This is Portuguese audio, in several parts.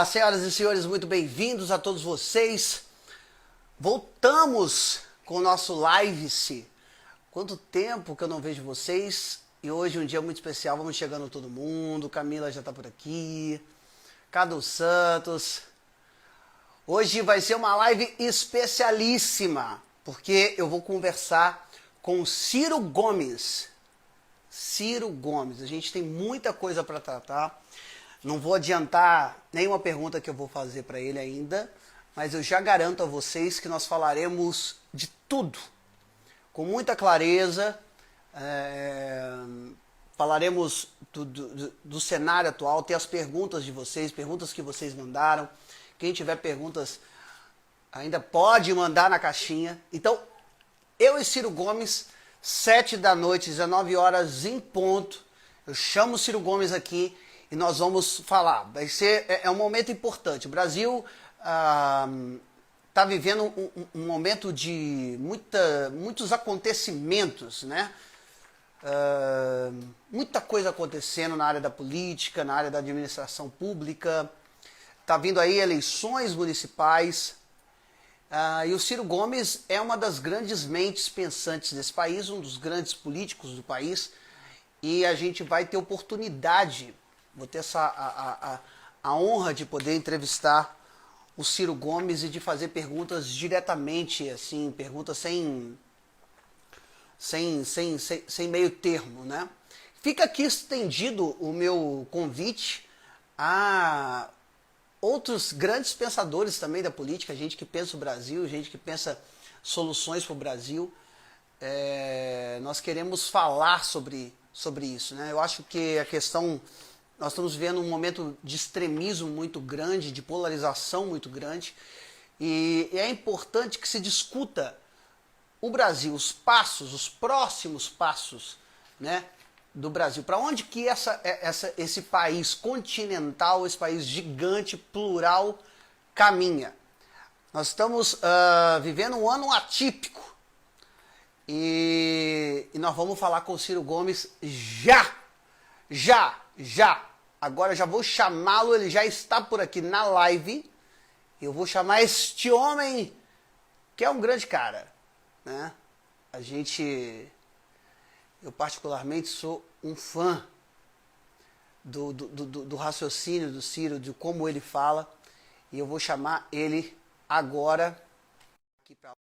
senhoras e senhores, muito bem-vindos a todos vocês. Voltamos com o nosso Live-se. Quanto tempo que eu não vejo vocês. E hoje um dia muito especial, vamos chegando todo mundo. Camila já tá por aqui. Cadu Santos. Hoje vai ser uma live especialíssima, porque eu vou conversar com Ciro Gomes. Ciro Gomes, a gente tem muita coisa para tratar. Não vou adiantar nenhuma pergunta que eu vou fazer para ele ainda, mas eu já garanto a vocês que nós falaremos de tudo, com muita clareza. Falaremos do cenário atual, ter as perguntas de vocês, perguntas que vocês mandaram. Quem tiver perguntas ainda pode mandar na caixinha. Então, eu e Ciro Gomes, 7 da noite, 19 horas em ponto, eu chamo o Ciro Gomes aqui e nós vamos falar. Vai ser um momento importante. O Brasil está vivendo um momento de muitos acontecimentos, né? Muita coisa acontecendo na área da política, na área da administração pública. Está vindo aí eleições municipais. E o Ciro Gomes é uma das grandes mentes pensantes desse país, um dos grandes políticos do país. E a gente vai ter oportunidade, vou ter a honra de poder entrevistar o Ciro Gomes e de fazer perguntas diretamente, assim, perguntas sem meio termo, né? Fica aqui estendido o meu convite a outros grandes pensadores também da política, gente que pensa o Brasil, gente que pensa soluções para o Brasil. Nós queremos falar sobre isso, né? Eu acho que a questão... Nós estamos vivendo um momento de extremismo muito grande, de polarização muito grande, e é importante que se discuta o Brasil, os próximos passos, né, do Brasil. Para onde que esse país continental, esse país gigante, plural, caminha? Nós estamos vivendo um ano atípico e nós vamos falar com o Ciro Gomes já. Agora já vou chamá-lo, ele já está por aqui na live. Eu vou chamar este homem, que é um grande cara, né? Eu particularmente sou um fã do raciocínio do Ciro, de como ele fala. E eu vou chamar ele agora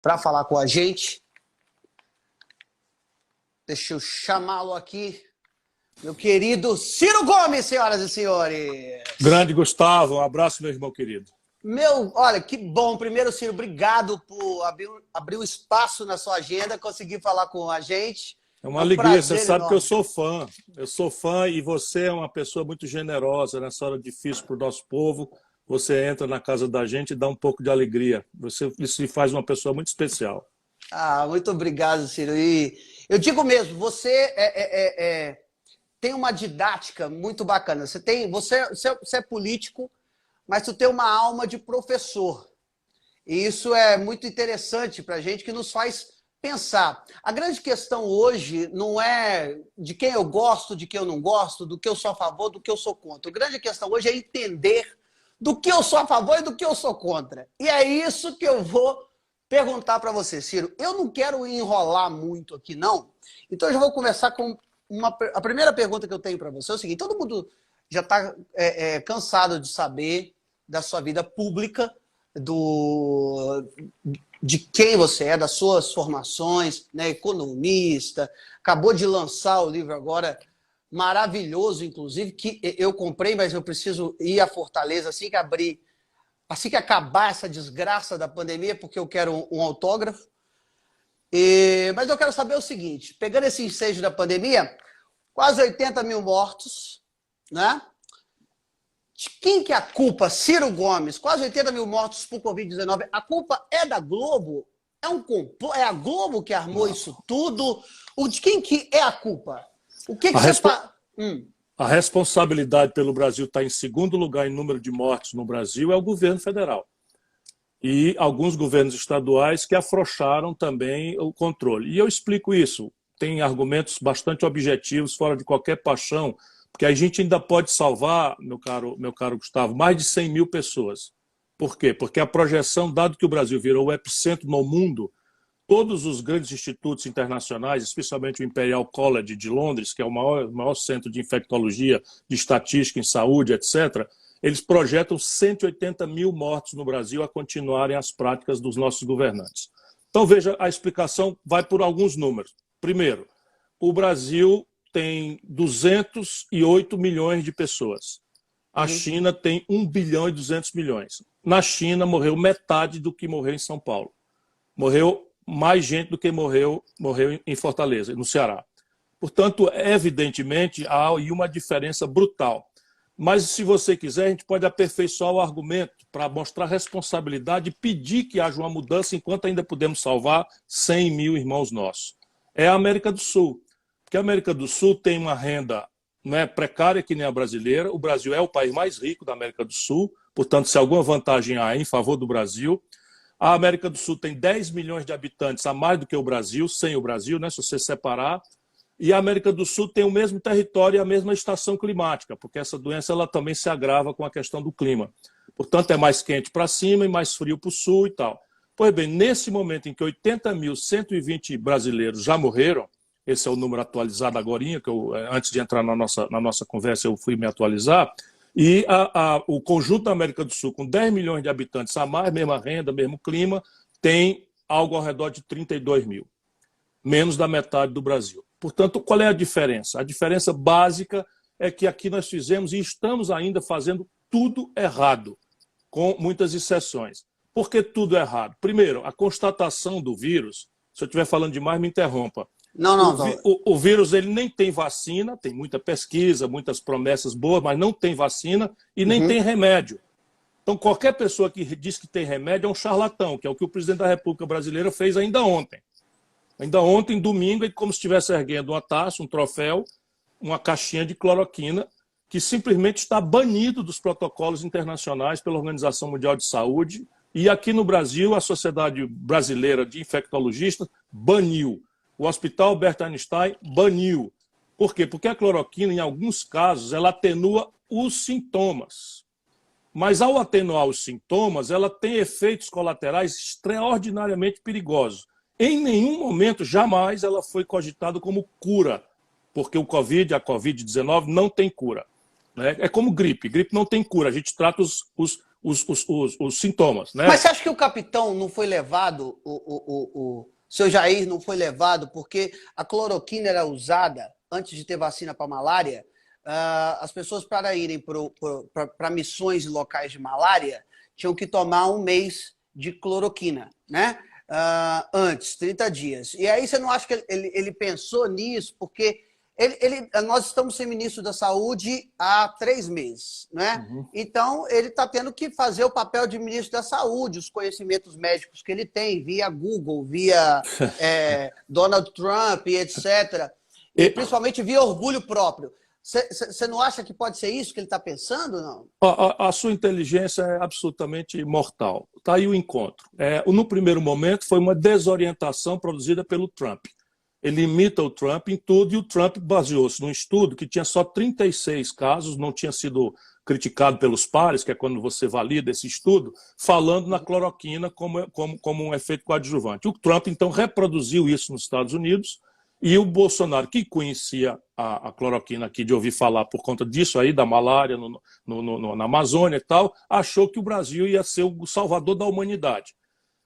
para falar com a gente. Deixa eu chamá-lo aqui. Meu querido Ciro Gomes, senhoras e senhores. Grande Gustavo, um abraço, meu irmão querido. Olha, que bom. Primeiro, Ciro, obrigado por abrir um espaço na sua agenda, conseguir falar com a gente. É uma alegria, você sabe que eu sou fã. Eu sou fã e você é uma pessoa muito generosa nessa hora difícil para o nosso povo. Você entra na casa da gente e dá um pouco de alegria. Isso me faz uma pessoa muito especial. Muito obrigado, Ciro. E eu digo mesmo, você tem uma didática muito bacana. Você é político, mas tu tem uma alma de professor. E isso é muito interessante para a gente, que nos faz pensar. A grande questão hoje não é de quem eu gosto, de quem eu não gosto, do que eu sou a favor, do que eu sou contra. A grande questão hoje é entender do que eu sou a favor e do que eu sou contra. E é isso que eu vou perguntar para você, Ciro. Eu não quero enrolar muito aqui, não. Então eu já vou começar com a primeira pergunta que eu tenho para você. É o seguinte: todo mundo já está cansado de saber da sua vida pública, de quem você é, das suas formações, né, economista, acabou de lançar o livro agora, maravilhoso, inclusive, que eu comprei, mas eu preciso ir a Fortaleza assim que acabar essa desgraça da pandemia, porque eu quero um autógrafo. Mas eu quero saber o seguinte: pegando esse ensejo da pandemia, quase 80 mil mortos, né? De quem que é a culpa? Ciro Gomes, quase 80 mil mortos por Covid-19. A culpa é da Globo? É um complô? É a Globo que armou isso tudo? De quem que é a culpa? O que você... A responsabilidade pelo Brasil estar em segundo lugar em número de mortes no Brasil é o governo federal. E alguns governos estaduais que afrouxaram também o controle. E eu explico isso. Tem argumentos bastante objetivos, fora de qualquer paixão porque a gente ainda pode salvar, meu caro Gustavo, mais de 100 mil pessoas. Por quê? Porque a projeção, dado que o Brasil virou o epicentro no mundo, todos os grandes institutos internacionais, especialmente o Imperial College de Londres, que é o maior centro de infectologia, de estatística em saúde, etc., eles projetam 180 mil mortos no Brasil a continuarem as práticas dos nossos governantes. Então, veja, a explicação vai por alguns números. Primeiro, o Brasil tem 208 milhões de pessoas. A China tem 1 bilhão e 200 milhões. Na China, morreu metade do que morreu em São Paulo. Morreu mais gente do que morreu em Fortaleza, no Ceará. Portanto, evidentemente, há aí uma diferença brutal. Mas, se você quiser, a gente pode aperfeiçoar o argumento para mostrar responsabilidade e pedir que haja uma mudança enquanto ainda podemos salvar 100 mil irmãos nossos. É a América do Sul. Porque a América do Sul tem uma renda, não é precária que nem a brasileira. O Brasil é o país mais rico da América do Sul. Portanto, se alguma vantagem há, é em favor do Brasil. A América do Sul tem 10 milhões de habitantes a mais do que o Brasil, sem o Brasil, né, se você separar. E a América do Sul tem o mesmo território e a mesma estação climática, porque essa doença ela também se agrava com a questão do clima. Portanto, é mais quente para cima e mais frio para o sul e tal. Pois bem, nesse momento em que 80.120 brasileiros já morreram, esse é o número atualizado agora, que antes de entrar na nossa conversa eu fui me atualizar, e o conjunto da América do Sul, com 10 milhões de habitantes a mais, mesma renda, mesmo clima, tem algo ao redor de 32 mil, menos da metade do Brasil. Portanto, qual é a diferença? A diferença básica é que aqui nós fizemos e estamos ainda fazendo tudo errado, com muitas exceções. Por que tudo errado? Primeiro, a constatação do vírus, se eu estiver falando demais, me interrompa. Não. O vírus ele nem tem vacina, tem muita pesquisa, muitas promessas boas, mas não tem vacina e nem tem remédio. Então, qualquer pessoa que diz que tem remédio é um charlatão, que é o que o presidente da República Brasileira fez ainda ontem. Ainda ontem, domingo, ele como se estivesse erguendo uma taça, um troféu, uma caixinha de cloroquina, que simplesmente está banido dos protocolos internacionais pela Organização Mundial de Saúde. E aqui no Brasil, a Sociedade Brasileira de Infectologistas baniu. O Hospital Albert Einstein baniu. Por quê? Porque a cloroquina, em alguns casos, ela atenua os sintomas. Mas ao atenuar os sintomas, ela tem efeitos colaterais extraordinariamente perigosos. Em nenhum momento, jamais, ela foi cogitada como cura, porque a Covid-19 não tem cura. Né? É como gripe. Gripe não tem cura, a gente trata os sintomas. Né? Mas você acha que o capitão não foi levado, o seu Jair não foi levado, porque a cloroquina era usada, antes de ter vacina para malária, as pessoas para irem para missões em locais de malária tinham que tomar 1 mês de cloroquina, né? Antes, 30 dias. E aí você não acha que ele pensou nisso? Porque nós estamos sem ministro da Saúde há 3 meses, né? Então, ele está tendo que fazer o papel de ministro da Saúde, os conhecimentos médicos que ele tem, via Google, via Donald Trump, etc. E principalmente via orgulho próprio. Você não acha que pode ser isso que ele está pensando, não? A sua inteligência é absolutamente mortal. Está aí o encontro. No primeiro momento, foi uma desorientação produzida pelo Trump. Ele imita o Trump em tudo e o Trump baseou-se num estudo que tinha só 36 casos, não tinha sido criticado pelos pares, que é quando você valida esse estudo, falando na cloroquina como um efeito coadjuvante. O Trump, então, reproduziu isso nos Estados Unidos. E o Bolsonaro, que conhecia a cloroquina aqui de ouvir falar por conta disso aí, da malária na Amazônia e tal, achou que o Brasil ia ser o salvador da humanidade.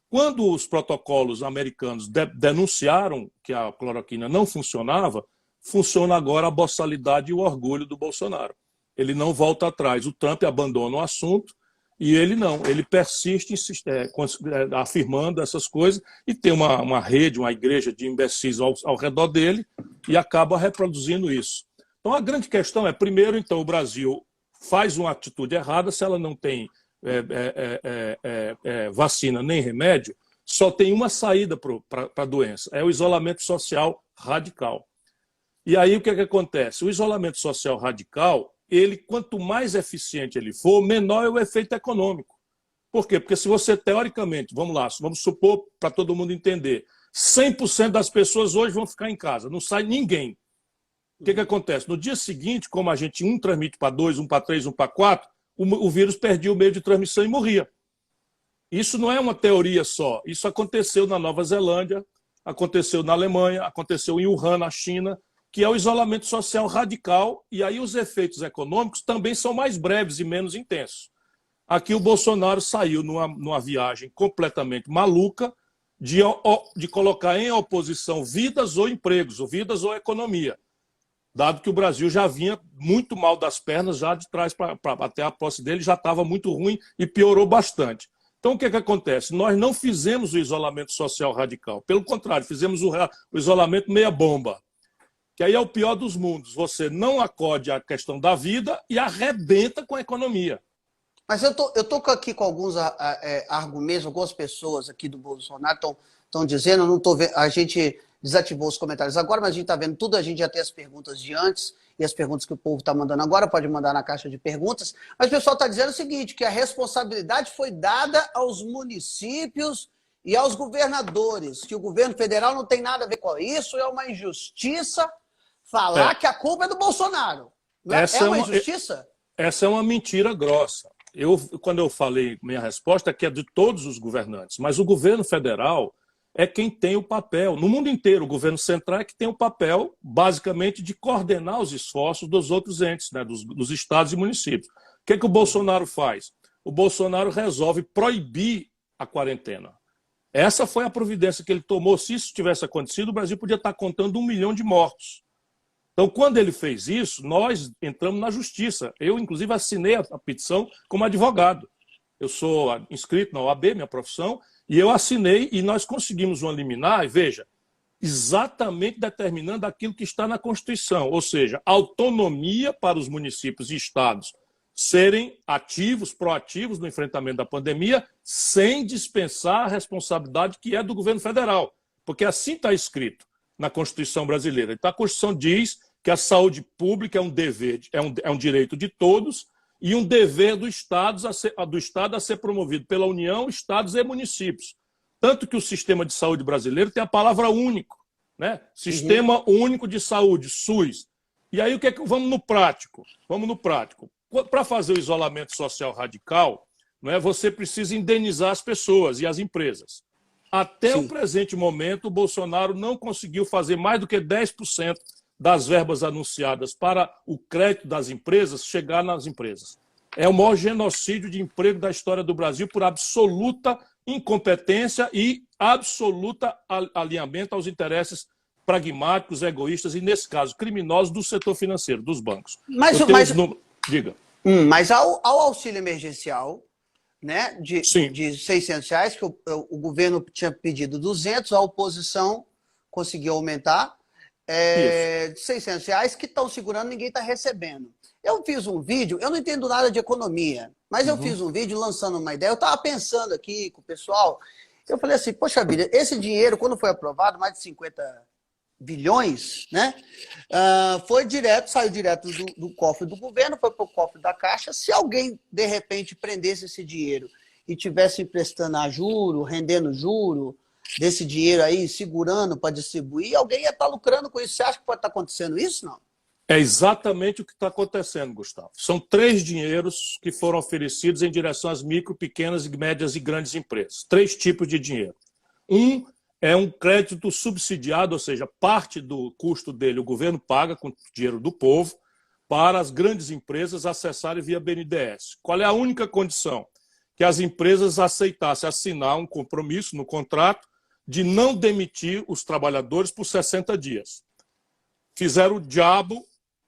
Quando os protocolos americanos denunciaram que a cloroquina não funcionava, funciona agora a boçalidade e o orgulho do Bolsonaro. Ele não volta atrás. O Trump abandona o assunto. E ele não, ele persiste afirmando essas coisas e tem uma rede, uma igreja de imbecis ao redor dele e acaba reproduzindo isso. Então a grande questão é, primeiro, então, o Brasil faz uma atitude errada, se ela não tem vacina nem remédio, só tem uma saída para a doença, é o isolamento social radical. E aí o que acontece? O isolamento social radical, quanto mais eficiente ele for, menor é o efeito econômico. Por quê? Porque se você, teoricamente, vamos supor, para todo mundo entender, 100% das pessoas hoje vão ficar em casa, não sai ninguém. O que acontece? No dia seguinte, como a gente um transmite para 2, um para 3, um para 4, o vírus perdia o meio de transmissão e morria. Isso não é uma teoria só. Isso aconteceu na Nova Zelândia, aconteceu na Alemanha, aconteceu em Wuhan, na China, que é o isolamento social radical, e aí os efeitos econômicos também são mais breves e menos intensos. Aqui o Bolsonaro saiu numa viagem completamente maluca de colocar em oposição vidas ou empregos, ou vidas ou economia, dado que o Brasil já vinha muito mal das pernas, já de trás até a posse dele já estava muito ruim e piorou bastante. Então, o que acontece? Nós não fizemos o isolamento social radical. Pelo contrário, fizemos o isolamento meia-bomba, que aí é o pior dos mundos. Você não acode à questão da vida e arrebenta com a economia. Mas eu tô aqui com alguns argumentos, algumas pessoas aqui do Bolsonaro estão dizendo, eu não tô vendo, a gente desativou os comentários agora, mas a gente está vendo tudo, a gente já tem as perguntas de antes e as perguntas que o povo está mandando agora, pode mandar na caixa de perguntas. Mas o pessoal está dizendo o seguinte, que a responsabilidade foi dada aos municípios e aos governadores, que o governo federal não tem nada a ver com isso, é uma injustiça falar que a culpa é do Bolsonaro. Não é uma injustiça? Essa é uma mentira grossa. Quando eu falei, minha resposta é que é de todos os governantes, mas o governo federal é quem tem o papel. No mundo inteiro, o governo central é que tem o papel, basicamente, de coordenar os esforços dos outros entes, né, dos estados e municípios. O que o Bolsonaro faz? O Bolsonaro resolve proibir a quarentena. Essa foi a providência que ele tomou. Se isso tivesse acontecido, o Brasil podia estar contando 1 milhão de mortos. Então, quando ele fez isso, nós entramos na justiça. Eu, inclusive, assinei a petição como advogado. Eu sou inscrito na OAB, minha profissão, e eu assinei e nós conseguimos uma liminar, e veja, exatamente determinando aquilo que está na Constituição, ou seja, autonomia para os municípios e estados serem ativos, proativos no enfrentamento da pandemia, sem dispensar a responsabilidade que é do governo federal, porque assim está escrito na Constituição brasileira. Então, a Constituição diz que a saúde pública é um dever, é um direito de todos e um dever do Estado a ser promovido pela União, Estados e municípios. Tanto que o sistema de saúde brasileiro tem a palavra único, né? Sistema Único de Saúde, SUS. E aí, vamos no prático. Vamos no prático. Para fazer o isolamento social radical, né, você precisa indenizar as pessoas e as empresas. Até o presente momento, o Bolsonaro não conseguiu fazer mais do que 10% das verbas anunciadas para o crédito das empresas chegar nas empresas. É o maior genocídio de emprego da história do Brasil por absoluta incompetência e absoluta alinhamento aos interesses pragmáticos, egoístas e, nesse caso, criminosos do setor financeiro, dos bancos. Diga. Mas ao auxílio emergencial, né, de R$600, que o governo tinha pedido 200, a oposição conseguiu aumentar, de R$600 que estão segurando, ninguém está recebendo. Eu fiz um vídeo, eu não entendo nada de economia, mas eu fiz um vídeo lançando uma ideia, eu estava pensando aqui com o pessoal, eu falei assim, poxa vida, esse dinheiro, quando foi aprovado, mais de 50 bilhões, né, saiu direto do cofre do governo, foi para o cofre da Caixa. Se alguém, de repente, prendesse esse dinheiro e tivesse emprestando a juro, rendendo juro desse dinheiro aí, segurando para distribuir, alguém ia estar lucrando com isso. Você acha que pode estar acontecendo isso, não? É exatamente o que está acontecendo, Gustavo. São 3 dinheiros que foram oferecidos em direção às micro, pequenas, médias e grandes empresas. 3 tipos de dinheiro. É um crédito subsidiado, ou seja, parte do custo dele o governo paga com dinheiro do povo para as grandes empresas acessarem via BNDES. Qual é a única condição? Que as empresas aceitassem assinar um compromisso no contrato de não demitir os trabalhadores por 60 dias. Fizeram o diabo,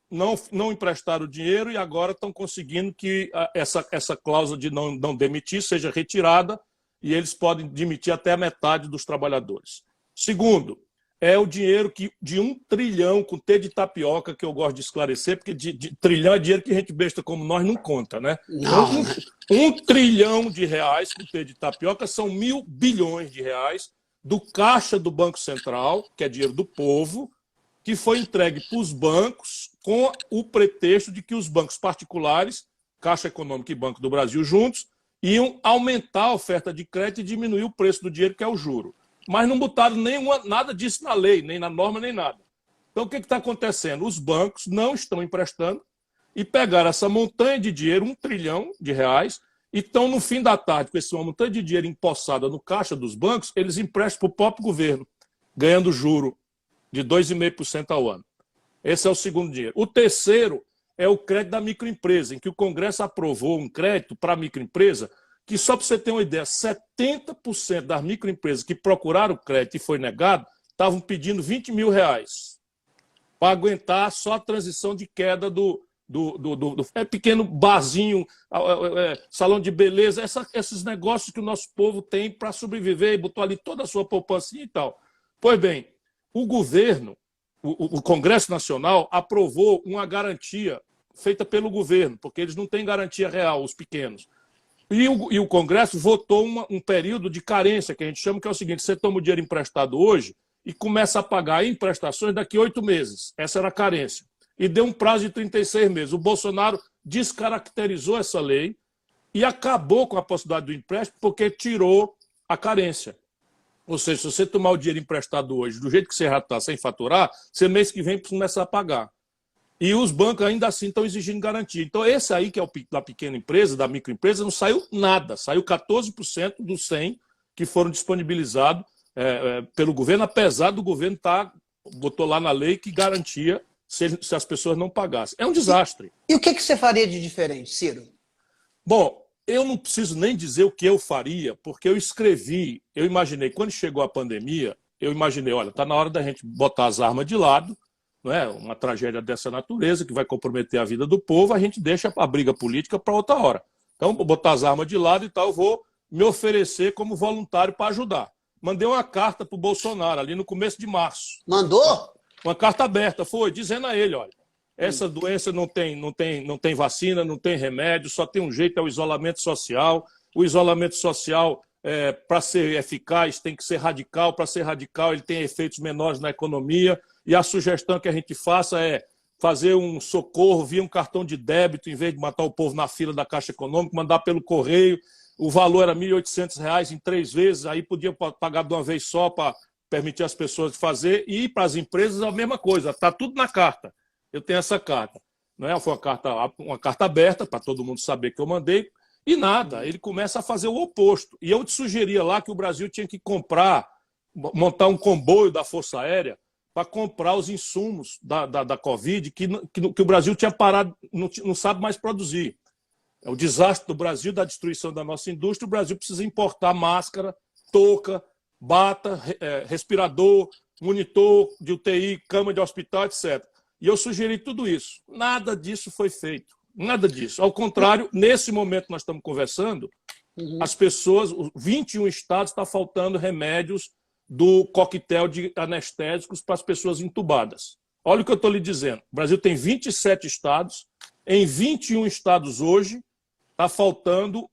não emprestaram o dinheiro e agora estão conseguindo que essa cláusula de não demitir seja retirada e eles podem demitir até a metade dos trabalhadores. Segundo, é o dinheiro de 1 trilhão, com T de tapioca, que eu gosto de esclarecer, porque de trilhão é dinheiro que a gente besta como nós não conta, né? Não. 1 trilhão de reais, com T de tapioca, são 1.000 bilhões de reais do caixa do Banco Central, que é dinheiro do povo, que foi entregue para os bancos com o pretexto de que os bancos particulares, Caixa Econômica e Banco do Brasil juntos, iam aumentar a oferta de crédito e diminuir o preço do dinheiro, que é o juro. Mas não botaram nada disso na lei, nem na norma, nem nada. Então, o que está acontecendo? Os bancos não estão emprestando e pegaram essa montanha de dinheiro, R$ 1 trilhão, e estão, no fim da tarde, com essa montanha de dinheiro empossada no caixa dos bancos, eles emprestam para o próprio governo, ganhando juro de 2,5% ao ano. Esse é o segundo dinheiro. O terceiro é o crédito da microempresa, em que o Congresso aprovou um crédito para a microempresa que, só para você ter uma ideia, 70% das microempresas que procuraram crédito e foi negado estavam pedindo R$ 20 mil para aguentar só a transição de queda do pequeno barzinho, salão de beleza, esses negócios que o nosso povo tem para sobreviver e botou ali toda a sua poupança e tal. Pois bem, o governo, o Congresso Nacional, aprovou uma garantia feita pelo governo, porque eles não têm garantia real, os pequenos. E o Congresso votou um período de carência, que a gente chama, que é o seguinte: você toma o dinheiro emprestado hoje e começa a pagar em prestações daqui a 8 meses. Essa era a carência. E deu um prazo de 36 meses. O Bolsonaro descaracterizou essa lei e acabou com a possibilidade do empréstimo porque tirou a carência. Ou seja, se você tomar o dinheiro emprestado hoje, do jeito que você já está sem faturar, você mês que vem precisa começar a pagar. E os bancos ainda assim estão exigindo garantia. Então, esse aí, que é o da pequena empresa, da microempresa, não saiu nada. Saiu 14% dos 100 que foram disponibilizados pelo governo, apesar do governo botou lá na lei que garantia se as pessoas não pagassem. É um desastre. E o que você faria de diferente, Ciro? Bom, eu não preciso nem dizer o que eu faria, porque eu imaginei, quando chegou a pandemia, eu imaginei, olha, está na hora da gente botar as armas de lado, não é? Uma tragédia dessa natureza que vai comprometer a vida do povo, a gente deixa a briga política para outra hora. Então, vou botar as armas de lado e tal, eu vou me oferecer como voluntário para ajudar. Mandei uma carta para o Bolsonaro, ali no começo de março. Mandou? Uma carta aberta, dizendo a ele, olha, essa doença não tem vacina, não tem remédio, só tem um jeito, é o isolamento social. O isolamento social, para ser eficaz, tem que ser radical. Para ser radical, ele tem efeitos menores na economia. E a sugestão que a gente faça é fazer um socorro via um cartão de débito, em vez de matar o povo na fila da Caixa Econômica, mandar pelo correio. O valor era R$ 1.800 em 3 vezes, aí podia pagar de uma vez só para permitir as pessoas fazer. E para as empresas a mesma coisa, está tudo na carta. Eu tenho essa carta. Não é? Foi uma carta aberta para todo mundo saber que eu mandei. E nada, ele começa a fazer o oposto. E eu te sugeria lá que o Brasil tinha que montar um comboio da Força Aérea para comprar os insumos da Covid que o Brasil tinha parado, não sabe mais produzir. É o desastre do Brasil, da destruição da nossa indústria. O Brasil precisa importar máscara, touca, bata, respirador, monitor de UTI, cama de hospital, etc. E eu sugeri tudo isso. Nada disso foi feito. Nada disso. Ao contrário, nesse momento que nós estamos conversando, as pessoas, 21 estados, está faltando remédios do coquetel de anestésicos para as pessoas entubadas. Olha o que eu estou lhe dizendo. O Brasil tem 27 estados. Em 21 estados hoje, está faltando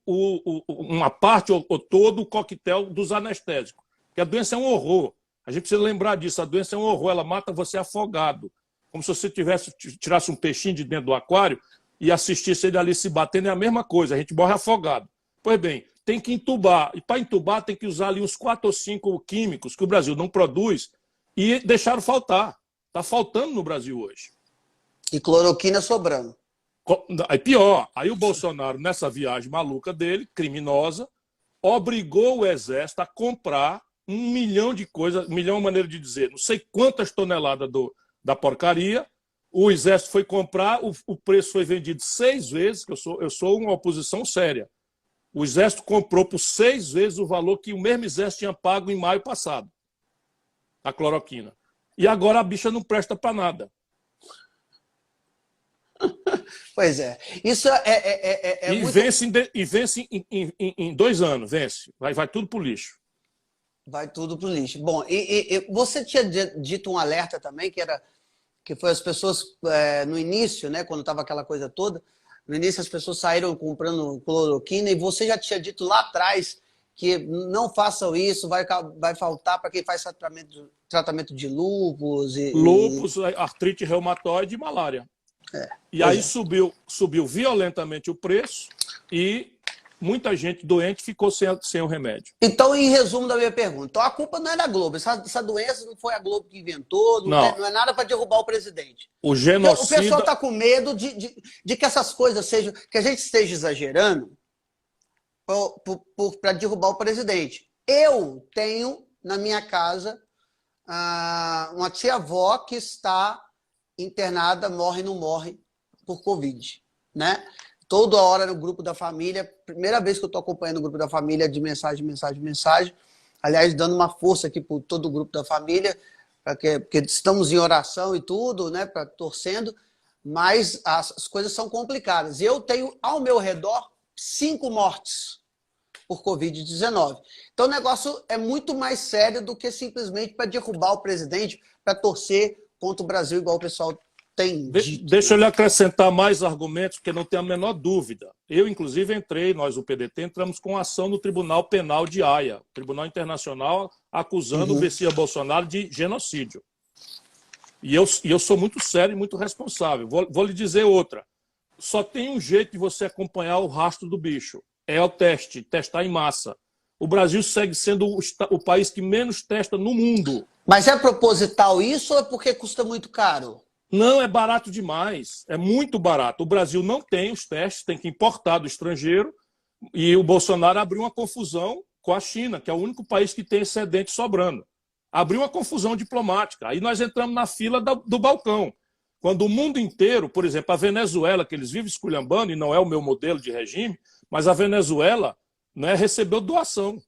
uma parte ou todo o coquetel dos anestésicos. Porque a doença é um horror. A gente precisa lembrar disso. A doença é um horror. Ela mata você afogado. Como se você tirasse um peixinho de dentro do aquário e assistisse ele ali se batendo. É a mesma coisa. A gente morre afogado. Pois bem, tem que entubar. E para entubar tem que usar ali uns 4 ou 5 químicos que o Brasil não produz e deixaram faltar. Está faltando no Brasil hoje. E cloroquina sobrando. Aí pior, aí o Bolsonaro, nessa viagem maluca dele, criminosa, obrigou o Exército a comprar 1 milhão de coisas, 1 milhão é maneira de dizer, não sei quantas toneladas da porcaria. O Exército foi comprar, o preço foi vendido 6 vezes, que eu sou uma oposição séria. O Exército comprou por 6 vezes o valor que o mesmo Exército tinha pago em maio passado, a cloroquina. E agora a bicha não presta para nada. Pois é. Isso e muito... vence em 2 anos, vence. Vai tudo para o lixo. Vai tudo para o lixo. Bom, e você tinha dito um alerta também, que foi as pessoas, no início, né, quando estava aquela coisa toda, no início as pessoas saíram comprando cloroquina e você já tinha dito lá atrás que não façam isso, vai faltar para quem faz tratamento de lúpus. Lúpus, artrite reumatoide e malária. E aí subiu violentamente o preço e muita gente doente ficou sem o remédio. Então, em resumo da minha pergunta, então a culpa não é da Globo. Essa doença não foi a Globo que inventou, não é nada para derrubar o presidente. O genocida... O pessoal está com medo de que essas coisas sejam, que a gente esteja exagerando para derrubar o presidente. Eu tenho na minha casa uma tia-avó que está internada, morre ou não morre por Covid, né? Toda hora no grupo da família, primeira vez que eu estou acompanhando o grupo da família de mensagem. Aliás, dando uma força aqui para todo o grupo da família, porque estamos em oração e tudo, né? Torcendo, mas as coisas são complicadas. E eu tenho ao meu redor 5 mortes por Covid-19. Então o negócio é muito mais sério do que simplesmente para derrubar o presidente, para torcer contra o Brasil, igual o pessoal tem dito. Deixa eu lhe acrescentar mais argumentos, porque não tem a menor dúvida. Eu, inclusive, nós, o PDT, entramos com ação no Tribunal Penal de Haia, Tribunal Internacional, acusando o Messias Bolsonaro de genocídio. E eu sou muito sério e muito responsável. Vou lhe dizer outra. Só tem um jeito de você acompanhar o rastro do bicho. É o testar em massa. O Brasil segue sendo o país que menos testa no mundo. Mas é proposital isso ou é porque custa muito caro? Não, é barato demais. É muito barato. O Brasil não tem os testes, tem que importar do estrangeiro. E o Bolsonaro abriu uma confusão com a China, que é o único país que tem excedente sobrando. Abriu uma confusão diplomática. Aí nós entramos na fila do balcão. Quando o mundo inteiro, por exemplo, a Venezuela, que eles vivem esculhambando, e não é o meu modelo de regime, mas a Venezuela, né, recebeu doação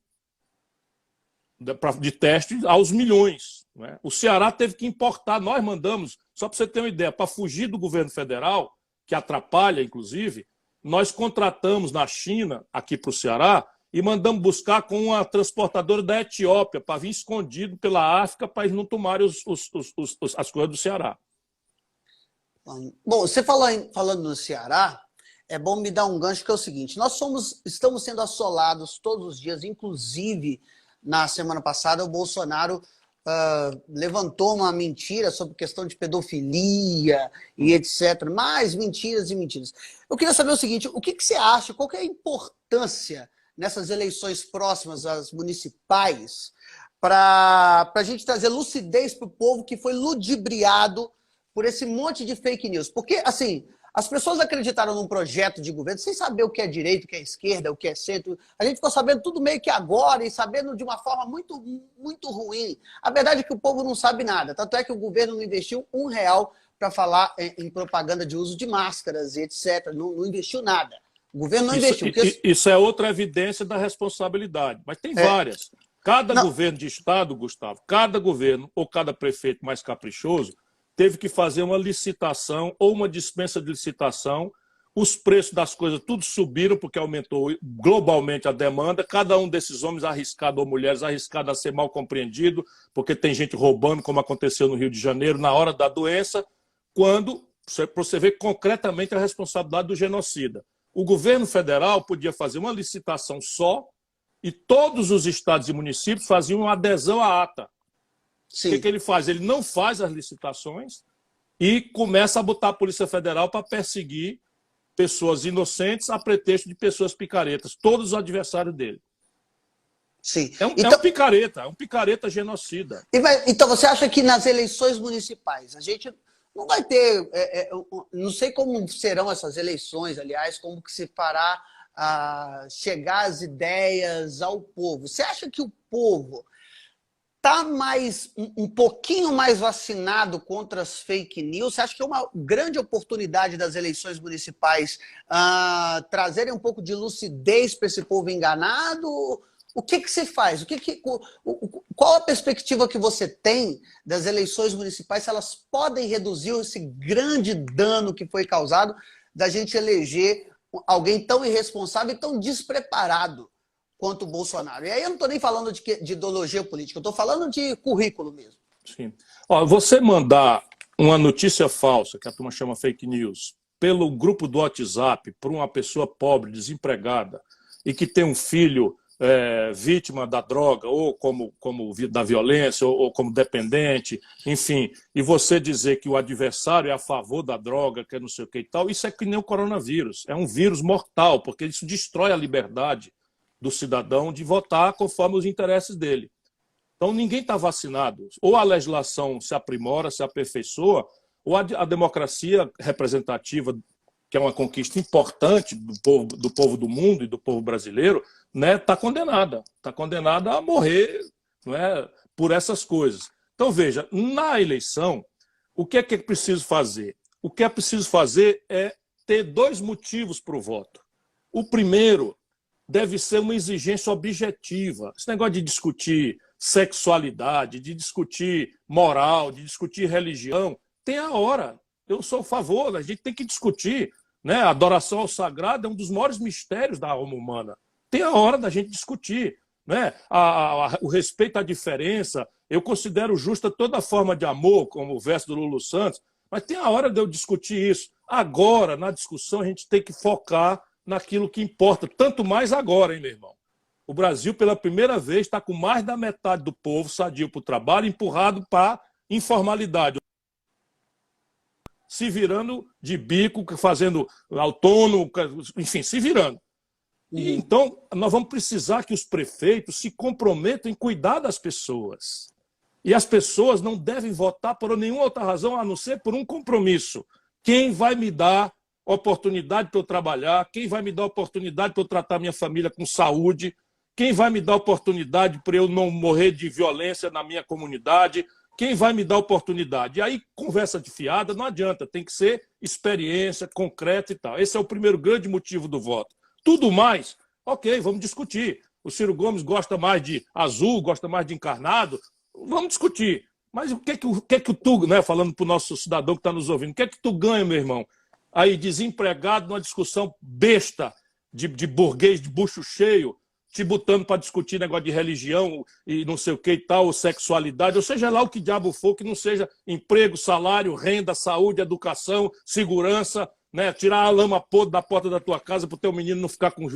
de teste aos milhões. Né? O Ceará teve que importar, nós mandamos, só para você ter uma ideia, para fugir do governo federal, que atrapalha, inclusive, nós contratamos na China, aqui para o Ceará, e mandamos buscar com uma transportadora da Etiópia, para vir escondido pela África, para eles não tomarem as coisas do Ceará. Bom, você falando no Ceará, é bom me dar um gancho, que é o seguinte, estamos sendo assolados todos os dias, inclusive na semana passada o Bolsonaro levantou uma mentira sobre questão de pedofilia e etc. Mais mentiras e mentiras. Eu queria saber o seguinte, o que você acha, qual que é a importância nessas eleições próximas, as municipais, para a gente trazer lucidez para o povo que foi ludibriado por esse monte de fake news? Porque, assim, as pessoas acreditaram num projeto de governo sem saber o que é direita, o que é esquerda, o que é centro. A gente ficou sabendo tudo meio que agora e sabendo de uma forma muito, muito ruim. A verdade é que o povo não sabe nada. Tanto é que o governo não investiu R$1 para falar em propaganda de uso de máscaras e etc. Não investiu nada. O governo não investiu. Isso é outra evidência da responsabilidade. Mas tem várias. Cada governo de estado, Gustavo, cada governo ou cada prefeito mais caprichoso teve que fazer uma licitação ou uma dispensa de licitação. Os preços das coisas tudo subiram porque aumentou globalmente a demanda. Cada um desses homens arriscado, ou mulheres arriscados a ser mal compreendido, porque tem gente roubando, como aconteceu no Rio de Janeiro, na hora da doença, quando você vê concretamente a responsabilidade do genocida. O governo federal podia fazer uma licitação só e todos os estados e municípios faziam uma adesão à ata. Sim. O que ele faz? Ele não faz as licitações e começa a botar a Polícia Federal para perseguir pessoas inocentes a pretexto de pessoas picaretas, todos os adversários dele. Sim. É um picareta genocida. Então você acha que nas eleições municipais a gente não vai ter, não sei como serão essas eleições, aliás, como que se fará chegar as ideias ao povo. Você acha que o povo está um pouquinho mais vacinado contra as fake news? Você acha que é uma grande oportunidade das eleições municipais trazerem um pouco de lucidez para esse povo enganado? O que se faz? Qual a perspectiva que você tem das eleições municipais, se elas podem reduzir esse grande dano que foi causado da gente eleger alguém tão irresponsável e tão despreparado quanto o Bolsonaro? E aí eu não estou nem falando de ideologia política, eu estou falando de currículo mesmo. Sim. Ó, você mandar uma notícia falsa, que a turma chama fake news, pelo grupo do WhatsApp para uma pessoa pobre, desempregada, e que tem um filho vítima da droga, ou como da violência, ou como dependente, enfim, e você dizer que o adversário é a favor da droga, que é não sei o que e tal, isso é que nem o coronavírus. É um vírus mortal, porque isso destrói a liberdade do cidadão de votar conforme os interesses dele. Então, ninguém está vacinado. Ou a legislação se aprimora, se aperfeiçoa, ou a democracia representativa, que é uma conquista importante do povo do mundo e do povo brasileiro, né, está condenada a morrer, não é, por essas coisas. Então, veja, na eleição, o que é preciso fazer? O que é preciso fazer é ter dois motivos para o voto. O primeiro deve ser uma exigência objetiva. Esse negócio de discutir sexualidade, de discutir moral, de discutir religião, tem a hora. Eu sou a favor, a gente tem que discutir. Né? A adoração ao sagrado é um dos maiores mistérios da alma humana. Tem a hora da gente discutir. Né? O respeito à diferença, eu considero justa toda forma de amor, como o verso do Lulu Santos, mas tem a hora de eu discutir isso. Agora, na discussão, a gente tem que focar naquilo que importa, tanto mais agora, hein, meu irmão? O Brasil, pela primeira vez, está com mais da metade do povo sadio para o trabalho, empurrado para a informalidade. Se virando de bico, fazendo autônomo, enfim, se virando. E, então, nós vamos precisar que os prefeitos se comprometam em cuidar das pessoas. E as pessoas não devem votar por nenhuma outra razão, a não ser por um compromisso. Quem vai me dar oportunidade para eu trabalhar? Quem vai me dar oportunidade para eu tratar minha família com saúde? Quem vai me dar oportunidade para eu não morrer de violência na minha comunidade? Quem vai me dar oportunidade? E aí, conversa de fiada não adianta, tem que ser experiência, concreta e tal. Esse é o primeiro grande motivo do voto. Tudo mais, ok, vamos discutir. O Ciro Gomes gosta mais de azul, gosta mais de encarnado, vamos discutir. Mas o que é que tu, né, falando para o nosso cidadão que está nos ouvindo, o que é que tu ganha, meu irmão? Aí, desempregado numa discussão besta de burguês de bucho cheio, te botando para discutir negócio de religião e não sei o que e tal, ou sexualidade, ou seja lá o que diabo for, que não seja emprego, salário, renda, saúde, educação, segurança, né? Tirar a lama podre da porta da tua casa para o teu menino não ficar com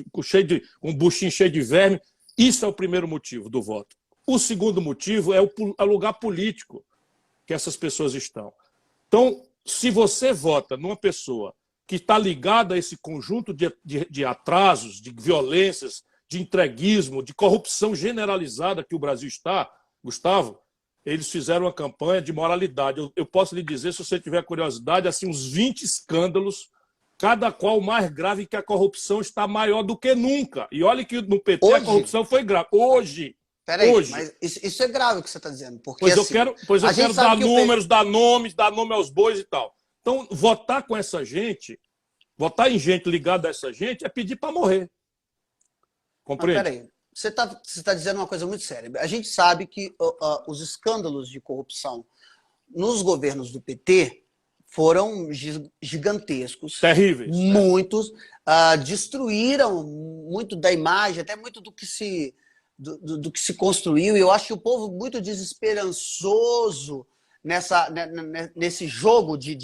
um buchinho cheio de verme. Isso é o primeiro motivo do voto. O segundo motivo é o lugar político que essas pessoas estão. Então, se você vota numa pessoa que está ligada a esse conjunto de atrasos, de violências, de entreguismo, de corrupção generalizada que o Brasil está, Gustavo, eles fizeram uma campanha de moralidade. Eu posso lhe dizer, se você tiver curiosidade, assim, uns 20 escândalos, cada qual mais grave, que a corrupção está maior do que nunca. E olha que no PT hoje? A corrupção foi grave. Hoje. Peraí, hoje. Mas isso é grave o que você está dizendo. Porque, pois assim, eu quero dar números, dar nomes, dar nome aos bois e tal. Então, votar com essa gente, votar em gente ligada a essa gente, é pedir para morrer. Compreende? Peraí, você tá dizendo uma coisa muito séria. A gente sabe que os escândalos de corrupção nos governos do PT foram gigantescos. Terríveis. Muitos. Destruíram muito da imagem, até muito do que se construiu. E eu acho que o povo muito desesperançoso nesse jogo de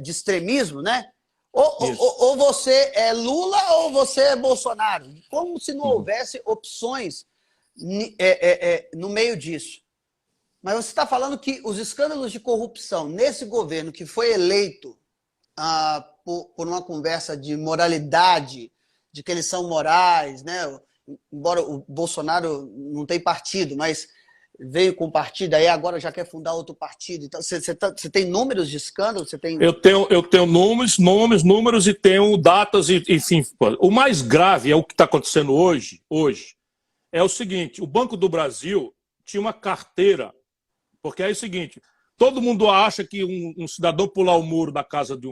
extremismo, né? Ou você é Lula ou você é Bolsonaro. Como se não houvesse opções no meio disso. Mas você está falando que os escândalos de corrupção nesse governo que foi eleito por uma conversa de moralidade, de que eles são morais, né? Embora o Bolsonaro não tenha partido, mas veio com partido, aí agora já quer fundar outro partido. Então, você tem números de escândalos? Você tem... Eu tenho números e tenho datas, enfim. O mais grave é o que está acontecendo hoje. É o seguinte, o Banco do Brasil tinha uma carteira, porque é o seguinte, todo mundo acha que um cidadão pular o muro da casa de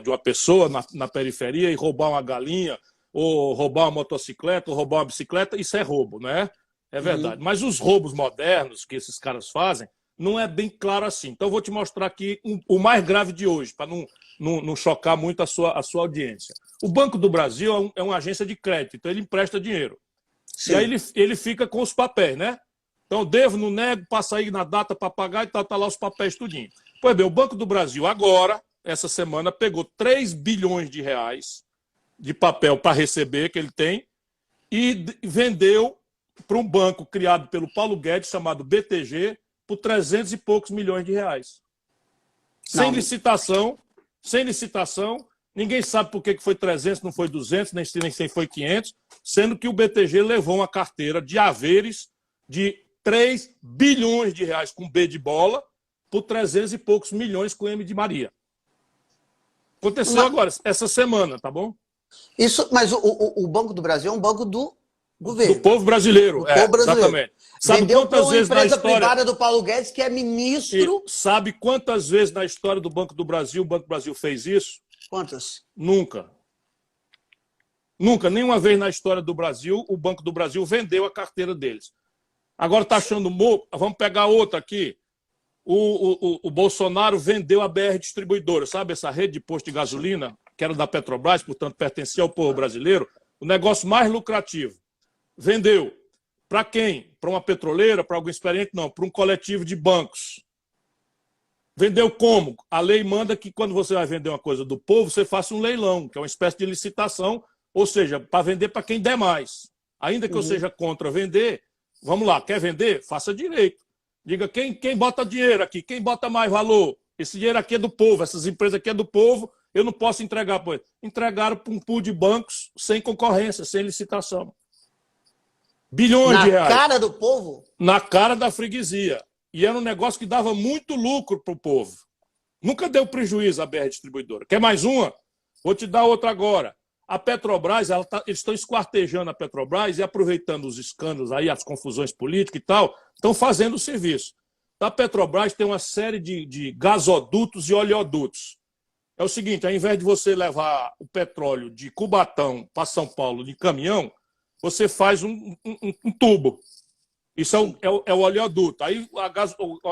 uma pessoa na periferia e roubar uma galinha, ou roubar uma motocicleta, ou roubar uma bicicleta, isso é roubo, não é? É verdade. Mas os roubos modernos que esses caras fazem não é bem claro assim. Então, eu vou te mostrar aqui o mais grave de hoje, para não chocar muito a sua audiência. O Banco do Brasil é uma agência de crédito, então ele empresta dinheiro. Sim. E aí ele fica com os papéis, né? Então, devo, não nego, passa aí na data para pagar e tal, tá lá os papéis tudinho. Pois bem, o Banco do Brasil agora, essa semana, pegou 3 bilhões de reais de papel para receber, que ele tem, e vendeu para um banco criado pelo Paulo Guedes, chamado BTG, por 300 e poucos milhões de reais. Sem licitação, ninguém sabe por que foi 300, não foi 200, nem se foi 500, sendo que o BTG levou uma carteira de haveres de 3 bilhões de reais com B de bola por 300 e poucos milhões com M de Maria. Aconteceu agora, essa semana, tá bom? Isso, mas o Banco do Brasil é um banco do governo. Do povo brasileiro, povo brasileiro. Exatamente. Sabe vendeu quantas vezes na história privada do Paulo Guedes, que é ministro... E sabe quantas vezes na história do Banco do Brasil o Banco do Brasil fez isso? Quantas? Nunca. Nunca, nenhuma vez na história do Brasil, o Banco do Brasil vendeu a carteira deles. Agora está achando... Vamos pegar outra aqui. O Bolsonaro vendeu a BR Distribuidora, sabe essa rede de posto de gasolina, que era da Petrobras, portanto pertencia ao povo brasileiro, o negócio mais lucrativo. Vendeu. Para quem? Para uma petroleira, para algum experiente? Não, para um coletivo de bancos. Vendeu como? A lei manda que quando você vai vender uma coisa do povo, você faça um leilão, que é uma espécie de licitação, ou seja, para vender para quem der mais. Ainda que eu seja contra vender, vamos lá, quer vender? Faça direito. Diga quem bota dinheiro aqui, quem bota mais valor. Esse dinheiro aqui é do povo, essas empresas aqui é do povo, eu não posso entregar. Pois. Entregaram para um pool de bancos sem concorrência, sem licitação. Bilhões de reais. Na cara do povo? Na cara da freguesia. E era um negócio que dava muito lucro para o povo. Nunca deu prejuízo à BR Distribuidora. Quer mais uma? Vou te dar outra agora. A Petrobras, eles estão esquartejando a Petrobras e aproveitando os escândalos, aí, as confusões políticas e tal, estão fazendo o serviço. A Petrobras tem uma série de gasodutos e oleodutos. É o seguinte, ao invés de você levar o petróleo de Cubatão para São Paulo de caminhão, você faz um tubo. Isso é o oleoduto. Aí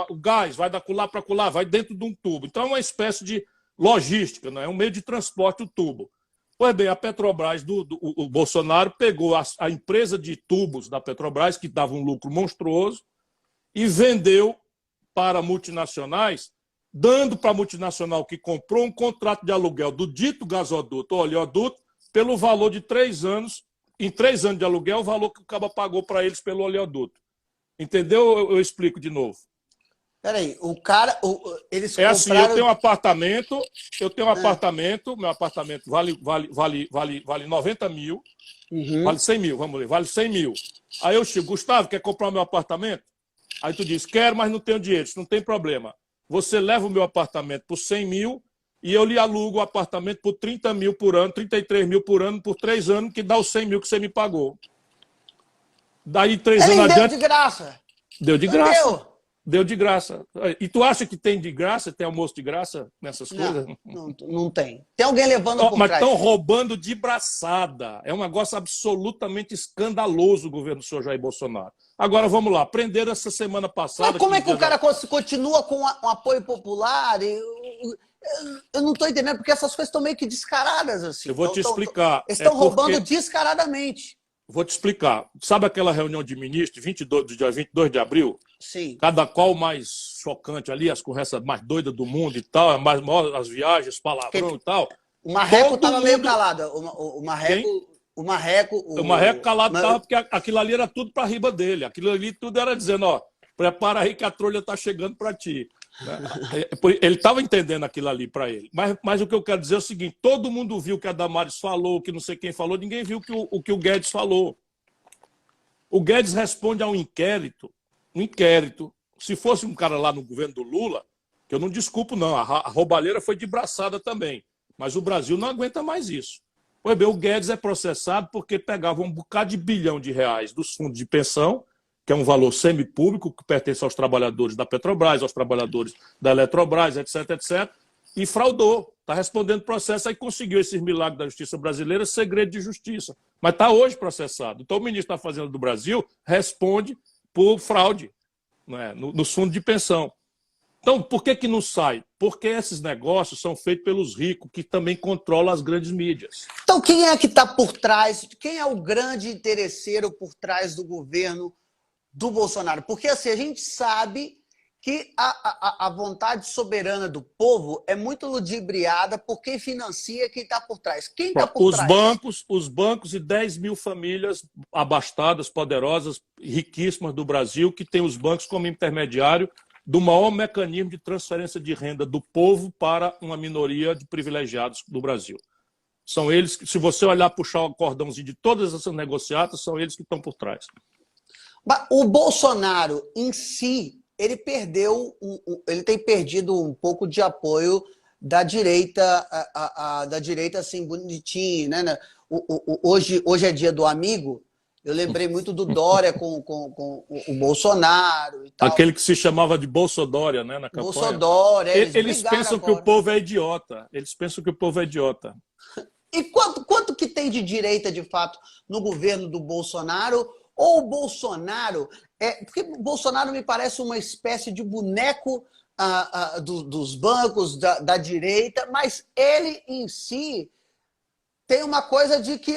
o gás vai da colar para colar, vai dentro de um tubo. Então é uma espécie de logística, não é? Um meio de transporte, o tubo. Pois bem, a Petrobras, o Bolsonaro pegou a empresa de tubos da Petrobras, que dava um lucro monstruoso, e vendeu para multinacionais, dando para a multinacional que comprou um contrato de aluguel do dito gasoduto ou oleoduto pelo valor de 3 anos, em 3 anos de aluguel, o valor que o cabo pagou para eles pelo oleoduto. Entendeu? Eu explico de novo. Peraí, eles compraram... assim, eu tenho um apartamento, meu apartamento vale 90 mil, vale 100 mil, vamos ler, vale 100 mil. Aí eu chego, Gustavo, quer comprar o meu apartamento? Aí tu diz, quero, mas não tenho dinheiro, isso não tem problema. Você leva o meu apartamento por 100 mil e eu lhe alugo o apartamento por 30 mil por ano, 33 mil por ano, por 3 anos, que dá os 100 mil que você me pagou. Daí 3 anos adiante... Deu de graça. Deu de graça. Deu de graça. E tu acha que tem de graça? Tem almoço de graça nessas coisas? Não tem. Tem alguém levando por mas trás. Mas estão roubando de braçada. É um negócio absolutamente escandaloso o governo do senhor Jair Bolsonaro. Agora, vamos lá. Prenderam essa semana passada... Mas como é que o cara continua com um apoio popular? Eu não estou entendendo, porque essas coisas estão meio que descaradas. Assim. Eu vou te explicar. Eles estão roubando descaradamente. Vou te explicar. Sabe aquela reunião de ministros, do dia 22 de abril? Sim. Cada qual mais chocante ali, as conversas mais doidas do mundo e tal, as viagens, palavrão e tal. O Marreco estava meio calado. O Marreco calado estava porque aquilo ali era tudo para riba dele. Aquilo ali tudo era dizendo, ó, prepara aí que a trolha está chegando para ti. Ele estava entendendo aquilo ali para ele. Mas o que eu quero dizer é o seguinte, todo mundo viu o que a Damares falou, que não sei quem falou, ninguém viu o que o Guedes falou. O Guedes responde a um inquérito. Se fosse um cara lá no governo do Lula, que eu não desculpo não, a roubalheira foi de braçada também, mas o Brasil não aguenta mais isso. Pois bem, o Guedes é processado porque pegava um bocado de bilhão de reais dos fundos de pensão, que é um valor semipúblico, que pertence aos trabalhadores da Petrobras, aos trabalhadores da Eletrobras, etc., etc., e fraudou. Está respondendo processo, aí conseguiu esses milagres da justiça brasileira, segredo de justiça. Mas está hoje processado. Então o ministro da Fazenda do Brasil responde por fraude, não é? Nos fundos de pensão. Então, por que não sai? Porque esses negócios são feitos pelos ricos, que também controlam as grandes mídias. Então, quem é que está por trás? Quem é o grande interesseiro por trás do governo do Bolsonaro? Porque assim, a gente sabe que a vontade soberana do povo é muito ludibriada por quem financia, quem está por trás. Quem está por trás? Os bancos e 10 mil famílias abastadas, poderosas, riquíssimas do Brasil, que têm os bancos como intermediário do maior mecanismo de transferência de renda do povo para uma minoria de privilegiados do Brasil. São eles que, se você olhar, puxar o cordãozinho de todas essas negociatas, são eles que estão por trás. O Bolsonaro em si, ele tem perdido um pouco de apoio da direita, da direita assim, bonitinho, né? Hoje é dia do amigo. Eu lembrei muito do Dória com o Bolsonaro e tal. Aquele que se chamava de Bolsodória, né, na campanha. Bolsodória. Eles pensam que o povo é idiota. Eles pensam que o povo é idiota. E quanto que tem de direita, de fato, no governo do Bolsonaro? Ou o Bolsonaro... porque o Bolsonaro me parece uma espécie de boneco dos bancos, da direita, mas ele em si tem uma coisa de que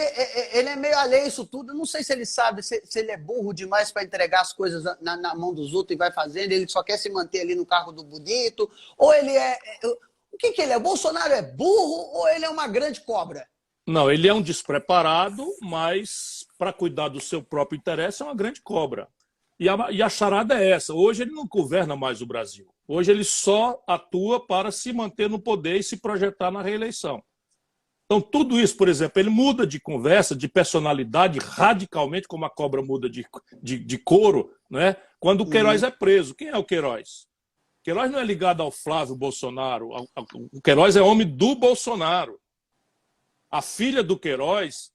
ele é meio alheio a isso tudo. Eu não sei se ele sabe, se ele é burro demais para entregar as coisas na mão dos outros e vai fazendo, ele só quer se manter ali no carro do bonito, ou ele é... O que ele é? O Bolsonaro é burro ou ele é uma grande cobra? Não, ele é um despreparado, mas para cuidar do seu próprio interesse é uma grande cobra. E a charada é essa. Hoje ele não governa mais o Brasil. Hoje ele só atua para se manter no poder e se projetar na reeleição. Então, tudo isso, por exemplo, ele muda de conversa, de personalidade radicalmente, como a cobra muda de couro, né? Quando o Queiroz é preso. Quem é o Queiroz? O Queiroz não é ligado ao Flávio Bolsonaro. O Queiroz é homem do Bolsonaro. A filha do Queiroz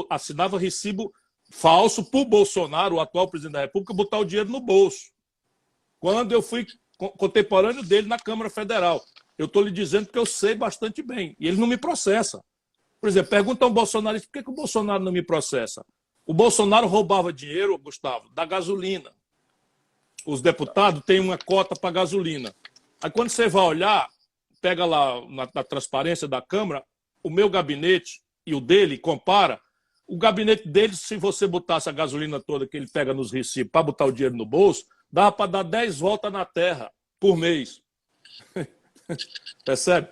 assinava recibo falso para o Bolsonaro, o atual presidente da República, botar o dinheiro no bolso. Quando eu fui contemporâneo dele na Câmara Federal. Eu estou lhe dizendo que eu sei bastante bem. E ele não me processa. Por exemplo, pergunta a um bolsonarista por que o Bolsonaro não me processa. O Bolsonaro roubava dinheiro, Gustavo, da gasolina. Os deputados têm uma cota para gasolina. Aí quando você vai olhar, pega lá na transparência da Câmara, o meu gabinete e o dele, compara. O gabinete dele, se você botasse a gasolina toda que ele pega nos recibos para botar o dinheiro no bolso, dava para dar 10 voltas na terra por mês. Percebe?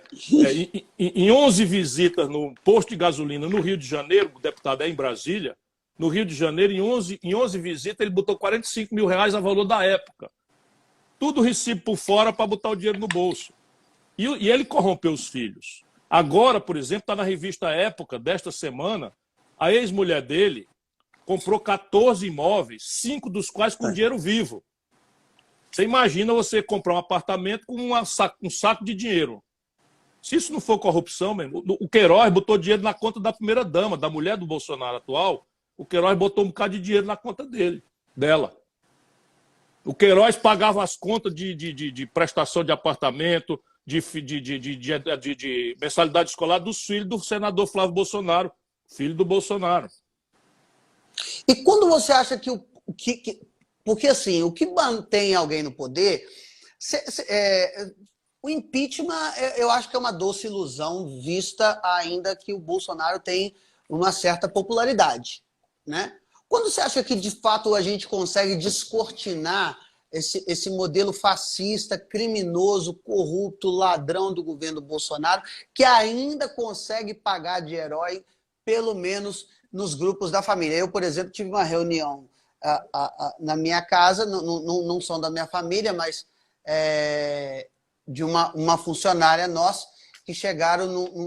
Em 11 visitas no posto de gasolina no Rio de Janeiro, o deputado é em Brasília, no Rio de Janeiro, em 11 visitas, ele botou 45 mil reais a valor da época. Tudo recibo por fora para botar o dinheiro no bolso. E ele corrompeu os filhos. Agora, por exemplo, está na revista Época, desta semana, a ex-mulher dele comprou 14 imóveis, 5 dos quais com dinheiro vivo. Você imagina você comprar um apartamento com um saco de dinheiro. Se isso não for corrupção, mesmo, o Queiroz botou dinheiro na conta da primeira-dama, da mulher do Bolsonaro atual, o Queiroz botou um bocado de dinheiro na conta dela. O Queiroz pagava as contas de prestação de apartamento, de mensalidade escolar dos filhos do senador Flávio Bolsonaro, filho do Bolsonaro. E quando você acha que porque, assim, o que mantém alguém no poder... o impeachment, eu acho que é uma doce ilusão, vista ainda que o Bolsonaro tem uma certa popularidade, né? Quando você acha que, de fato, a gente consegue descortinar esse modelo fascista, criminoso, corrupto, ladrão do governo Bolsonaro, que ainda consegue pagar de herói, pelo menos nos grupos da família? Eu, por exemplo, tive uma reunião na minha casa, não são da minha família, mas de uma funcionária nossa, que chegaram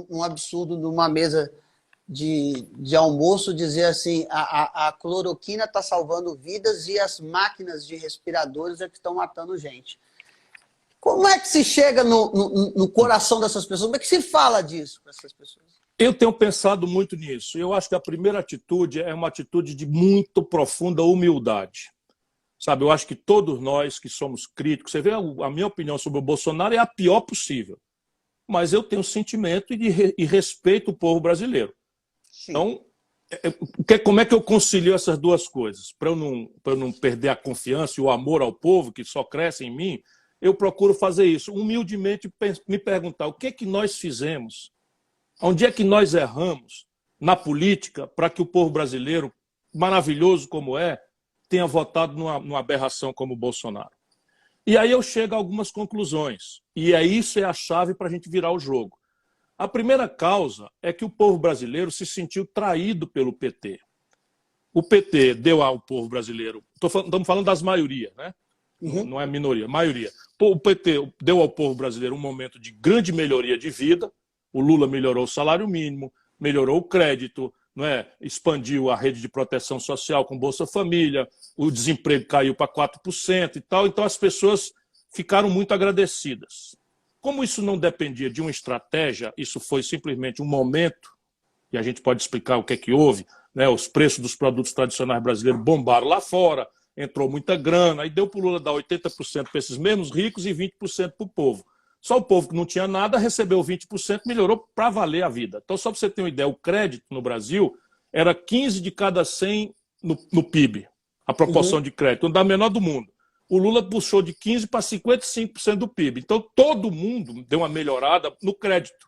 num absurdo, numa mesa de almoço, dizer assim, a cloroquina está salvando vidas e as máquinas de respiradores é que estão matando gente. Como é que se chega no coração dessas pessoas? Como é que se fala disso para essas pessoas? Eu tenho pensado muito nisso. Eu acho que a primeira atitude é uma atitude de muito profunda humildade. Sabe, eu acho que todos nós que somos críticos, você vê, a minha opinião sobre o Bolsonaro é a pior possível. Mas eu tenho sentimento e respeito o povo brasileiro. Sim. Então, como é que eu concilio essas duas coisas? Para eu não perder a confiança e o amor ao povo, que só cresce em mim, eu procuro fazer isso. Humildemente me perguntar o que nós fizemos, onde é que nós erramos na política para que o povo brasileiro, maravilhoso como é, tenha votado numa aberração como o Bolsonaro. E aí eu chego a algumas conclusões. E isso é a chave para a gente virar o jogo. A primeira causa é que o povo brasileiro se sentiu traído pelo PT. O PT deu ao povo brasileiro, estamos falando das maiorias, né? Não é minoria, maioria. O PT deu ao povo brasileiro um momento de grande melhoria de vida. O Lula melhorou o salário mínimo, melhorou o crédito, não é? Expandiu a rede de proteção social com Bolsa Família, o desemprego caiu para 4% e tal. Então as pessoas ficaram muito agradecidas. Como isso não dependia de uma estratégia, isso foi simplesmente um momento, e a gente pode explicar o que é que houve, né? Os preços dos produtos tradicionais brasileiros bombaram lá fora, entrou muita grana, aí deu para o Lula dar 80% para esses mesmos ricos e 20% para o povo. Só o povo que não tinha nada recebeu 20%, melhorou para valer a vida. Então, só para você ter uma ideia, o crédito no Brasil era 15 de cada 100 no PIB, a proporção de crédito, da menor do mundo. O Lula puxou de 15% para 55% do PIB. Então, todo mundo deu uma melhorada no crédito.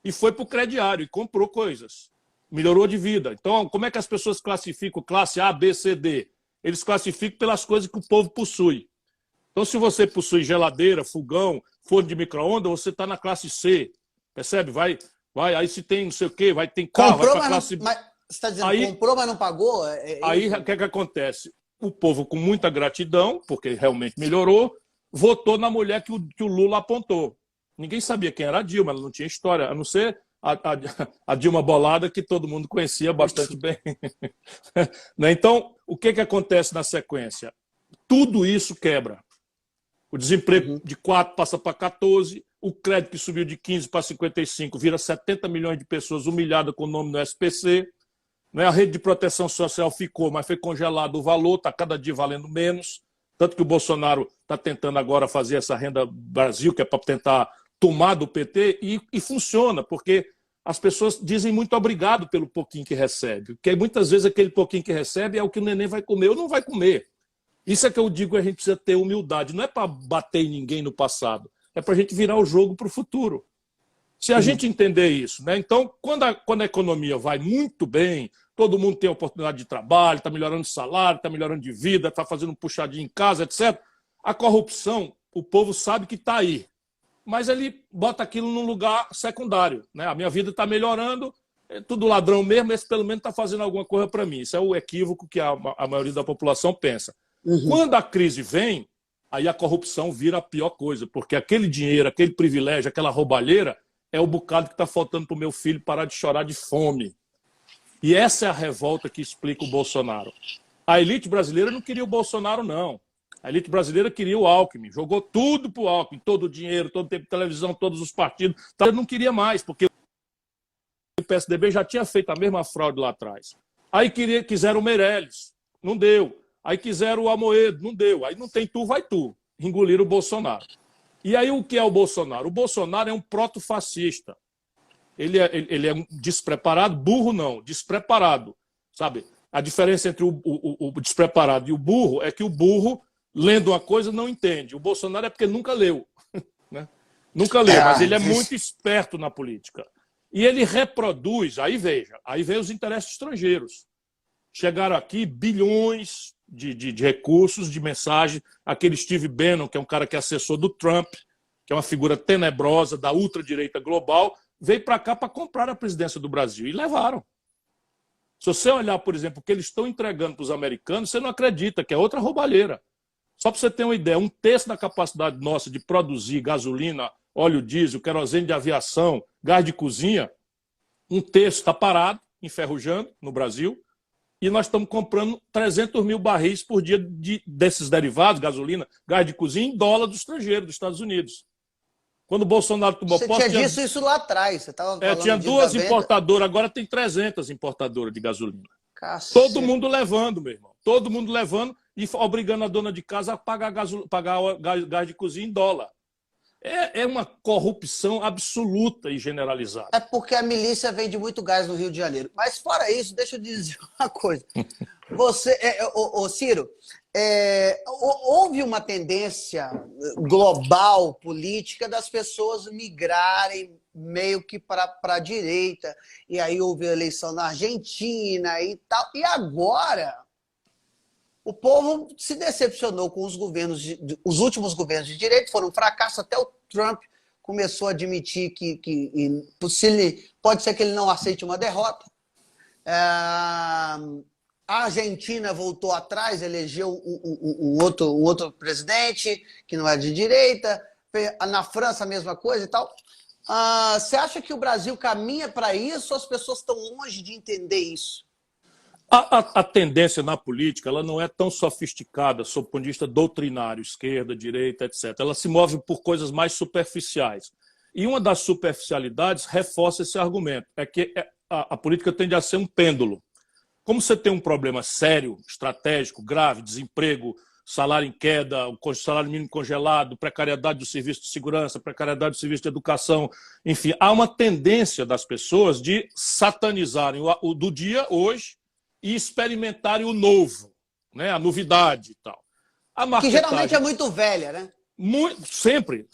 E foi para o crediário e comprou coisas. Melhorou de vida. Então, como é que as pessoas classificam classe A, B, C, D? Eles classificam pelas coisas que o povo possui. Então, se você possui geladeira, fogão, forno de micro-ondas, você está na classe C. Percebe? Vai, aí se tem não sei o quê, vai ter carro, comprou, vai para a classe... Mas você está dizendo, aí, comprou, mas não pagou? Aí, o que acontece? O povo, com muita gratidão, porque realmente melhorou, votou na mulher que o Lula apontou. Ninguém sabia quem era a Dilma, ela não tinha história, a não ser a Dilma Bolada, que todo mundo conhecia bastante bem. Então, o que acontece na sequência? Tudo isso quebra. O desemprego de 4 passa para 14, o crédito que subiu de 15 para 55 vira 70 milhões de pessoas humilhadas com o nome no SPC. A rede de proteção social ficou, mas foi congelado o valor, está cada dia valendo menos. Tanto que o Bolsonaro está tentando agora fazer essa renda Brasil, que é para tentar tomar do PT, e funciona, porque as pessoas dizem muito obrigado pelo pouquinho que recebe. Porque muitas vezes aquele pouquinho que recebe é o que o neném vai comer ou não vai comer. Isso é que eu digo, a gente precisa ter humildade. Não é para bater em ninguém no passado, é para a gente virar o jogo para o futuro. Se a gente entender isso, né? Então, quando a economia vai muito bem, todo mundo tem oportunidade de trabalho, está melhorando o salário, está melhorando de vida, está fazendo um puxadinho em casa, etc. A corrupção, o povo sabe que está aí, mas ele bota aquilo num lugar secundário, né? A minha vida está melhorando, é tudo ladrão mesmo, esse pelo menos está fazendo alguma coisa para mim. Isso é o equívoco que a maioria da população pensa. Quando a crise vem, aí a corrupção vira a pior coisa, porque aquele dinheiro, aquele privilégio, aquela roubalheira é o bocado que está faltando para o meu filho parar de chorar de fome. E essa é a revolta que explica o Bolsonaro. A elite brasileira não queria o Bolsonaro, não. A elite brasileira queria o Alckmin, jogou tudo para o Alckmin, todo o dinheiro, todo o tempo de televisão, todos os partidos. Ele não queria mais, porque o PSDB já tinha feito a mesma fraude lá atrás. Aí quiseram o Meirelles, não deu. Aí quiseram o Amoedo, não deu. Aí não tem tu, vai tu. Engoliram o Bolsonaro. E aí o que é o Bolsonaro? O Bolsonaro é um proto-fascista. Ele é um despreparado, burro não, despreparado. Sabe? A diferença entre o despreparado e o burro é que o burro, lendo uma coisa, não entende. O Bolsonaro é porque nunca leu. Né? Nunca leu, mas ele é muito esperto na política. E ele reproduz, aí veja, aí vem os interesses estrangeiros. Chegaram aqui bilhões de recursos, de mensagens. Aquele Steve Bannon, que é um cara que é assessor do Trump, que é uma figura tenebrosa da ultradireita global, veio para cá para comprar a presidência do Brasil. E levaram. Se você olhar, por exemplo, o que eles estão entregando para os americanos, você não acredita, que é outra roubalheira. Só para você ter uma ideia, 1/3 da capacidade nossa de produzir gasolina, óleo diesel, querosene de aviação, gás de cozinha, 1/3 está parado, enferrujando no Brasil. E nós estamos comprando 300 mil barris por dia desses derivados, gasolina, gás de cozinha, em dólar do estrangeiro, dos Estados Unidos. Quando o Bolsonaro tomou posse... Você tinha dito isso lá atrás. Você estava falando tinha 2 importadoras, agora tem 300 importadoras de gasolina. Cacete. Todo mundo levando, meu irmão. Todo mundo levando e obrigando a dona de casa a pagar gás de cozinha em dólar. É uma corrupção absoluta e generalizada. É porque a milícia vende muito gás no Rio de Janeiro. Mas fora isso, deixa eu dizer uma coisa. Você, Ciro, houve uma tendência global, política, das pessoas migrarem meio que para a direita. E aí houve a eleição na Argentina e tal. E agora O povo se decepcionou com os governos, os últimos governos de direita, foram um fracasso. Até o Trump começou a admitir que pode ser que ele não aceite uma derrota. A Argentina voltou atrás, elegeu um outro presidente que não é de direita. Na França, a mesma coisa e tal. Você acha que o Brasil caminha para isso ou as pessoas estão longe de entender isso? A tendência na política ela não é tão sofisticada sob o ponto de vista doutrinário, esquerda, direita, etc. Ela se move por coisas mais superficiais. E uma das superficialidades reforça esse argumento, é que a política tende a ser um pêndulo. Como você tem um problema sério, estratégico, grave, desemprego, salário em queda, o salário mínimo congelado, precariedade do serviço de segurança, precariedade do serviço de educação, enfim, há uma tendência das pessoas de satanizarem o do dia, hoje, e experimentarem o novo, né? A novidade e tal. Que geralmente é muito velha, né? Sempre,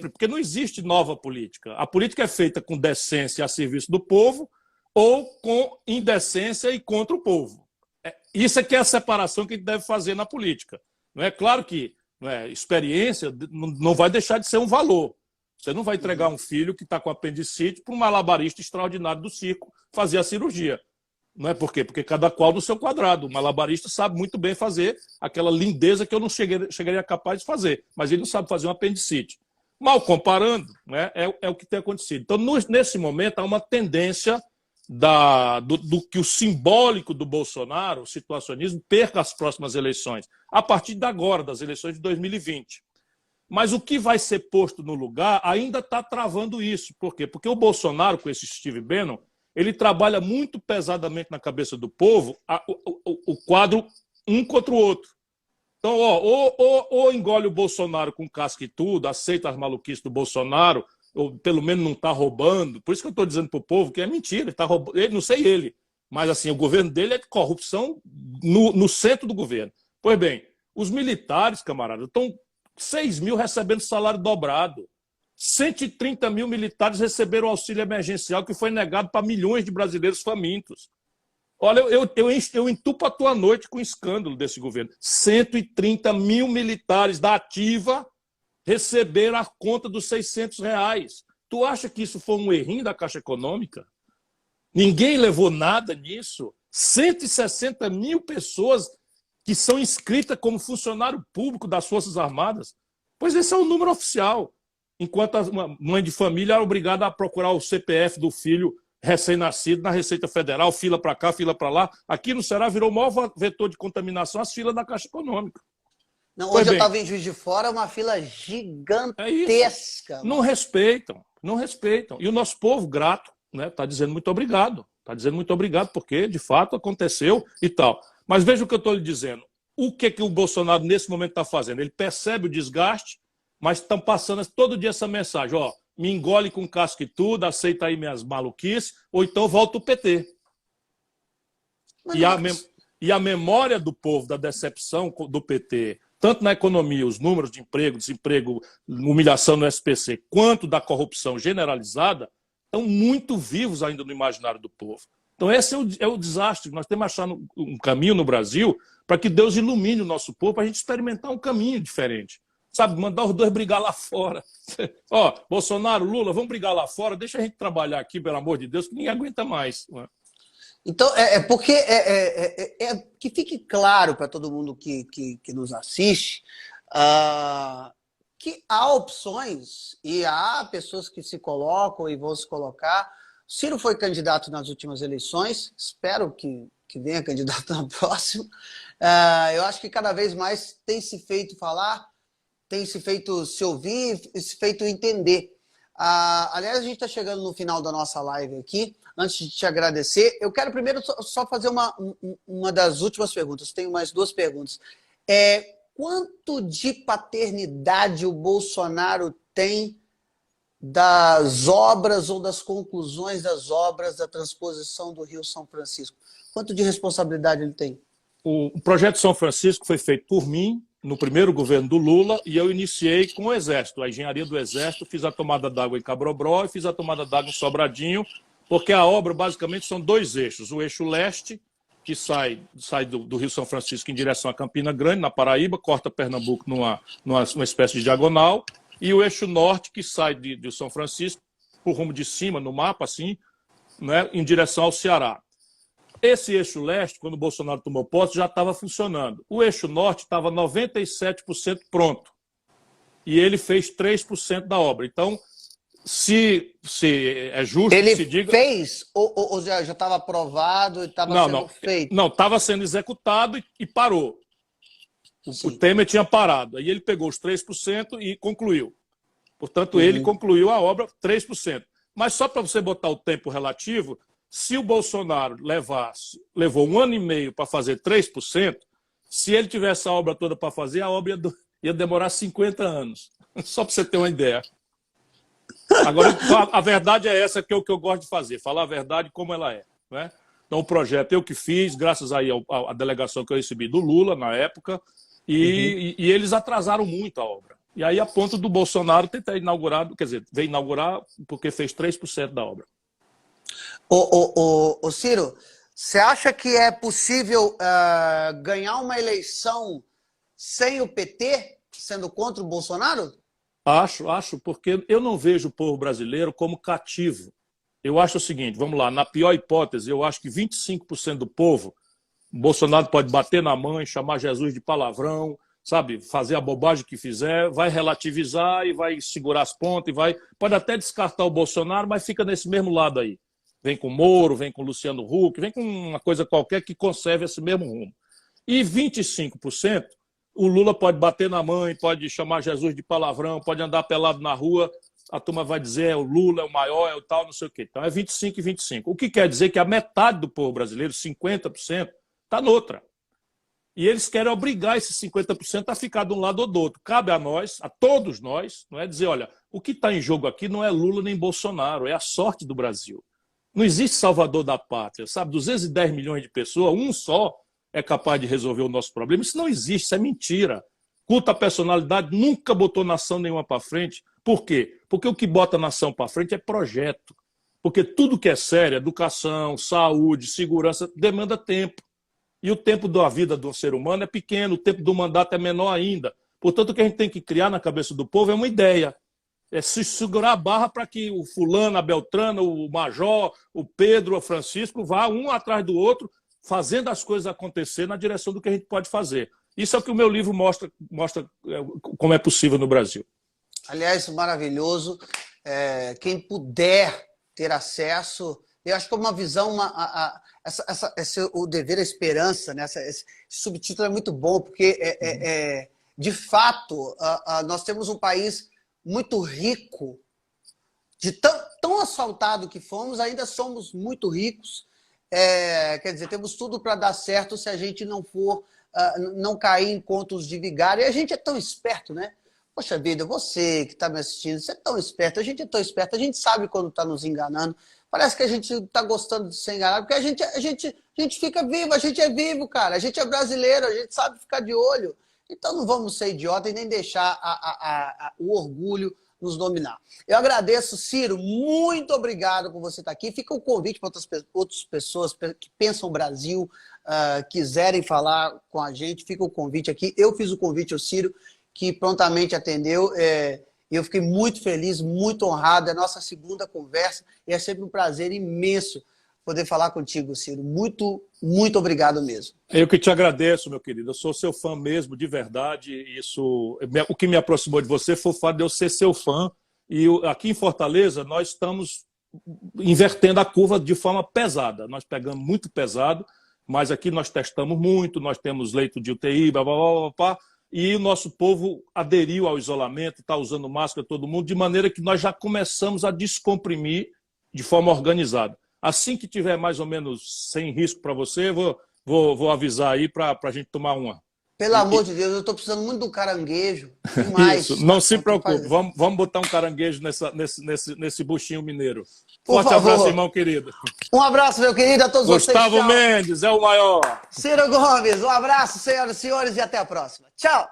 porque não existe nova política. A política é feita com decência a serviço do povo ou com indecência e contra o povo. Isso é que é a separação que a gente deve fazer na política. Não é claro que experiência não vai deixar de ser um valor. Você não vai entregar um filho que está com apendicite para um malabarista extraordinário do circo fazer a cirurgia. Não é por quê? Porque cada qual do seu quadrado. O malabarista sabe muito bem fazer aquela lindeza que eu não chegaria capaz de fazer, mas ele não sabe fazer um apendicite. Mal comparando, né, é o que tem acontecido. Então, nesse momento, há uma tendência do que o simbólico do Bolsonaro, o situacionismo, perca as próximas eleições, a partir de agora, das eleições de 2020. Mas o que vai ser posto no lugar ainda está travando isso. Por quê? Porque o Bolsonaro, com esse Steve Bannon, ele trabalha muito pesadamente na cabeça do povo o quadro um contra o outro. Então, ou engole o Bolsonaro com casca e tudo, aceita as maluquices do Bolsonaro, ou pelo menos não está roubando. Por isso que eu estou dizendo para o povo que é mentira, ele está roubando. Não sei ele, mas assim, o governo dele é de corrupção no centro do governo. Pois bem, os militares, camarada, estão 6 mil recebendo salário dobrado. 130 mil militares receberam auxílio emergencial que foi negado para milhões de brasileiros famintos. Olha, eu entupo a tua noite com o escândalo desse governo. 130 mil militares da ativa receberam a conta dos R$600. Tu acha que isso foi um errinho da Caixa Econômica? Ninguém levou nada nisso. 160 mil pessoas que são inscritas como funcionário público das Forças Armadas. Pois esse é o número oficial. Enquanto a mãe de família era obrigada a procurar o CPF do filho recém-nascido na Receita Federal, fila para cá, fila para lá. Aqui no Ceará virou o maior vetor de contaminação as filas da Caixa Econômica. Não, hoje eu estava em Juiz de Fora, uma fila gigantesca. Não respeitam. E o nosso povo grato está dizendo muito obrigado. Está dizendo muito obrigado porque, de fato, aconteceu e tal. Mas veja o que eu estou lhe dizendo. O que o Bolsonaro, nesse momento, está fazendo? Ele percebe o desgaste, mas estão passando todo dia essa mensagem, me engole com casca e tudo, aceita aí minhas maluquices, ou então volta o PT. E a memória do povo, da decepção do PT, tanto na economia, os números de emprego, desemprego, humilhação no SPC, quanto da corrupção generalizada, estão muito vivos ainda no imaginário do povo. Então esse é o desastre. Nós temos que achar um caminho no Brasil para que Deus ilumine o nosso povo, para a gente experimentar um caminho diferente. Sabe, mandar os dois brigar lá fora. Bolsonaro, Lula, vamos brigar lá fora, deixa a gente trabalhar aqui, pelo amor de Deus, que ninguém aguenta mais. Então, porque que fique claro para todo mundo que nos assiste que há opções e há pessoas que se colocam e vão se colocar. Ciro foi candidato nas últimas eleições, espero que venha candidato na próxima. Eu acho que cada vez mais tem se feito falar, tem se feito se ouvir, se feito entender. Aliás, a gente está chegando no final da nossa live aqui. Antes de te agradecer, eu quero primeiro só fazer uma das últimas perguntas. Tenho mais duas perguntas. Quanto de paternidade o Bolsonaro tem das obras ou das conclusões das obras da transposição do Rio São Francisco? Quanto de responsabilidade ele tem? O projeto São Francisco foi feito por mim, no primeiro governo do Lula, e eu iniciei com o Exército, a engenharia do Exército, fiz a tomada d'água em Cabrobró e fiz a tomada d'água em Sobradinho, porque a obra basicamente são dois eixos, o eixo leste que sai do Rio São Francisco em direção a Campina Grande, na Paraíba, corta Pernambuco numa espécie de diagonal, e o eixo norte, que sai de São Francisco, por rumo de cima, no mapa, assim, né, em direção ao Ceará. Esse eixo leste, quando o Bolsonaro tomou posse, já estava funcionando. O eixo norte estava 97% pronto. E ele fez 3% da obra. Então, se é justo ele que se diga... Ele fez ou já estava aprovado e estava sendo feito? Não, estava sendo executado e parou. O Temer tinha parado. Aí ele pegou os 3% e concluiu. Portanto, ele concluiu a obra 3%. Mas só para você botar o tempo relativo, se o Bolsonaro levou 1 ano e meio para fazer 3%, se ele tivesse a obra toda para fazer, a obra ia demorar 50 anos. Só para você ter uma ideia. Agora, a verdade é essa que é o que eu gosto de fazer, falar a verdade como ela é, né? Então, o projeto eu que fiz, graças aí à delegação que eu recebi do Lula na época, e eles atrasaram muito a obra. E aí, a ponto do Bolsonaro tentar inaugurar, quer dizer, veio inaugurar porque fez 3% da obra. Ô Ciro, você acha que é possível ganhar uma eleição sem o PT, sendo contra o Bolsonaro? Acho, porque eu não vejo o povo brasileiro como cativo. Eu acho o seguinte, vamos lá, na pior hipótese, eu acho que 25% do povo, o Bolsonaro pode bater na mãe, chamar Jesus de palavrão, sabe, fazer a bobagem que fizer, vai relativizar e vai segurar as pontas, pode até descartar o Bolsonaro, mas fica nesse mesmo lado aí. Vem com Moro, vem com Luciano Huck, vem com uma coisa qualquer que conserve esse mesmo rumo. E 25%, o Lula pode bater na mãe, pode chamar Jesus de palavrão, pode andar pelado na rua, a turma vai dizer o Lula é o maior, é o tal, não sei o quê. Então é 25 e 25. O que quer dizer que a metade do povo brasileiro, 50%, está noutra. E eles querem obrigar esses 50% a ficar de um lado ou do outro. Cabe a nós, a todos nós, não é dizer, olha, o que está em jogo aqui não é Lula nem Bolsonaro, é a sorte do Brasil. Não existe salvador da pátria, sabe? 210 milhões de pessoas, um só é capaz de resolver o nosso problema. Isso não existe, isso é mentira. Culto à personalidade nunca botou nação nenhuma para frente. Por quê? Porque o que bota nação para frente é projeto. Porque tudo que é sério, educação, saúde, segurança, demanda tempo. E o tempo da vida do ser humano é pequeno, o tempo do mandato é menor ainda. Portanto, o que a gente tem que criar na cabeça do povo é uma ideia. É se segurar a barra para que o fulano, a Beltrana, o Major, o Pedro, o Francisco vá um atrás do outro, fazendo as coisas acontecer na direção do que a gente pode fazer. Isso é o que o meu livro mostra como é possível no Brasil. Aliás, maravilhoso. Quem puder ter acesso, eu acho que é uma visão, o dever, a esperança, né? Esse subtítulo é muito bom, porque, de fato, nós temos um país muito rico, de tão asfaltado que fomos, ainda somos muito ricos. Quer dizer, temos tudo para dar certo se a gente não cair em contos de vigário. E a gente é tão esperto, né? Poxa vida, você que está me assistindo, você é tão esperto, a gente é tão esperto, a gente sabe quando está nos enganando. Parece que a gente está gostando de ser enganado, porque a gente fica vivo, a gente é vivo, cara. A gente é brasileiro, a gente sabe ficar de olho. Então não vamos ser idiota e nem deixar o orgulho nos dominar. Eu agradeço, Ciro, muito obrigado por você estar aqui. Fica o convite para outras pessoas que pensam o Brasil, quiserem falar com a gente, fica o convite aqui. Eu fiz o convite ao Ciro, que prontamente atendeu. Eu fiquei muito feliz, muito honrado. É a nossa segunda conversa e é sempre um prazer imenso poder falar contigo, Ciro. Muito, muito obrigado mesmo. Eu que te agradeço, meu querido. Eu sou seu fã mesmo, de verdade. O que me aproximou de você foi o fato de eu ser seu fã. E aqui em Fortaleza, nós estamos invertendo a curva de forma pesada. Nós pegamos muito pesado, mas aqui nós testamos muito, nós temos leito de UTI, blá, blá, blá, blá, blá, e o nosso povo aderiu ao isolamento, está usando máscara todo mundo, de maneira que nós já começamos a descomprimir de forma organizada. Assim que tiver mais ou menos sem risco para você, vou avisar aí para a gente tomar uma. Pelo amor de Deus, eu estou precisando muito do caranguejo. Demais. Isso, não se preocupe. Vamos botar um caranguejo nesse buchinho mineiro. Forte abraço, irmão querido. Um abraço, meu querido, a todos vocês. Gustavo Mendes é o maior. Ciro Gomes, um abraço, senhoras e senhores, e até a próxima. Tchau.